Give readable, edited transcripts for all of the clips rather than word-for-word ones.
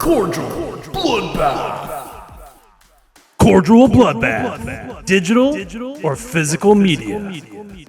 Cordial Bloodbath. Cordial Bloodbath. Digital or physical media?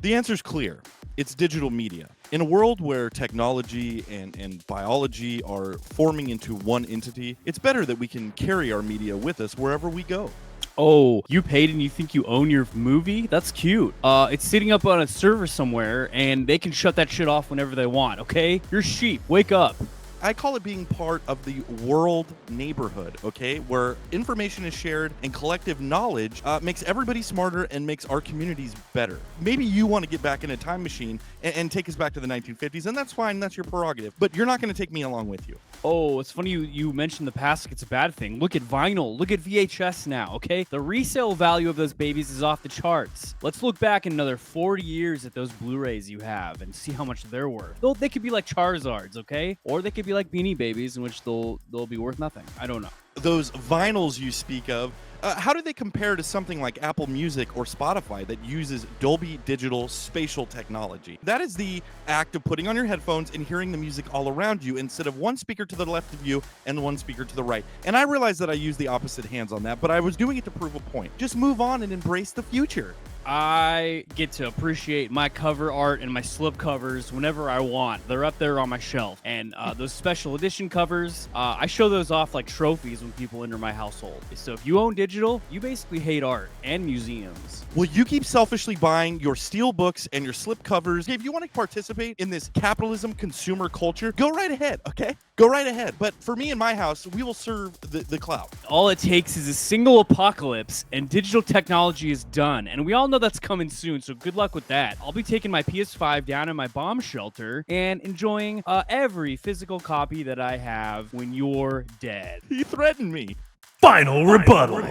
The answer's clear. It's digital media. In a world where technology and biology are forming into one entity, it's better that we can carry our media with us wherever we go. Oh, you paid and you think you own your movie? That's cute. It's sitting up on a server somewhere, and they can shut that shit off whenever they want, okay? You're sheep. Wake up. I call it being part of the world neighborhood, okay? Where information is shared and collective knowledge makes everybody smarter and makes our communities better. Maybe you want to get back in a time machine and take us back to the 1950s, and that's fine. That's your prerogative. But you're not going to take me along with you. Oh, it's funny you mentioned the past like it's a bad thing. Look at vinyl. Look at VHS now, okay? The resale value of those babies is off the charts. Let's look back in another 40 years at those Blu-rays you have and see how much they're worth. They could be like Charizards, okay? Or they could be like Beanie Babies, in which they'll be worth nothing. I don't know. Those vinyls you speak of, how do they compare to something like Apple Music or Spotify that uses Dolby digital spatial technology? That is the act of putting on your headphones and hearing the music all around you instead of one speaker to the left of you and one speaker to the right. And I realize that I use the opposite hands on that, but I was doing it to prove a point. Just move on and embrace the future. I get to appreciate my cover art and my slip covers whenever I want. They're up there on my shelf. And those special edition covers, I show those off like trophies when people enter my household. So if you own digital, you basically hate art and museums. Well, you keep selfishly buying your steel books and your slip covers. If you want to participate in this capitalism consumer culture, go right ahead, okay? Go right ahead. But for me and my house, we will serve the clout. All it takes is a single apocalypse and digital technology is done. And we all know that's coming soon, so good luck with that. I'll be taking my PS5 down in my bomb shelter and enjoying every physical copy that I have when you're dead. He threatened me. Final rebuttal.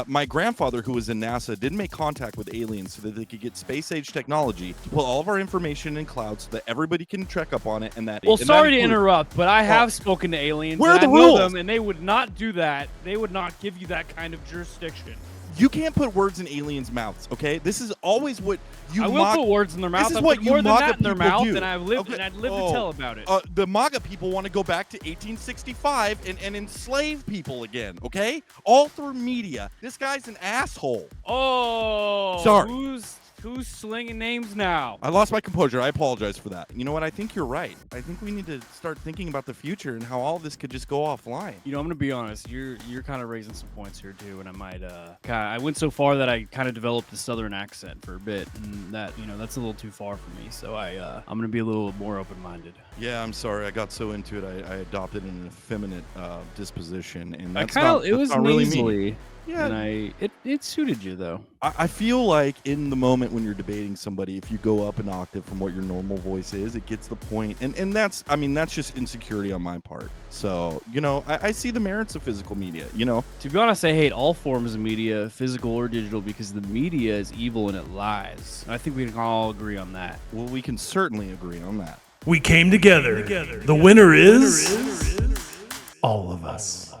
My grandfather, who was in NASA, did make contact with aliens so that they could get space-age technology to put all of our information in clouds so that everybody can check up on it. And that. Well, sorry to interrupt, but I have spoken to aliens. Where are the I know rules? them, and they would not do that. They would not give you that kind of jurisdiction. You can't put words in aliens' mouths, okay? This is always what you I will put words in their mouth. This is I what put you more than MAGA that in their people mouth, do. and I'd live Okay. to tell about it. The MAGA people want to go back to 1865 and enslave people again, okay? All through media. This guy's an asshole. Oh, Sorry. Who's slinging names now? I lost my composure. I apologize for that. You know what? I think you're right. I think we need to start thinking about the future and how all this could just go offline. You know, I'm gonna be honest. You're kind of raising some points here too, and I might I went so far that I kind of developed a southern accent for a bit, and that's a little too far for me. So I'm gonna be a little more open-minded. Yeah, I'm sorry. I got so into it. I adopted an effeminate disposition, and It was not really nasally. me. Yeah, And it suited you though. I feel like in the moment when you're debating somebody, if you go up an octave from what your normal voice is, it gets the point. And that's just insecurity on my part. So, I see the merits of physical media, To be honest, I hate all forms of media, physical or digital, because the media is evil and it lies. I think we can all agree on that. Well, we can certainly agree on that. We came together. The winner is all of us.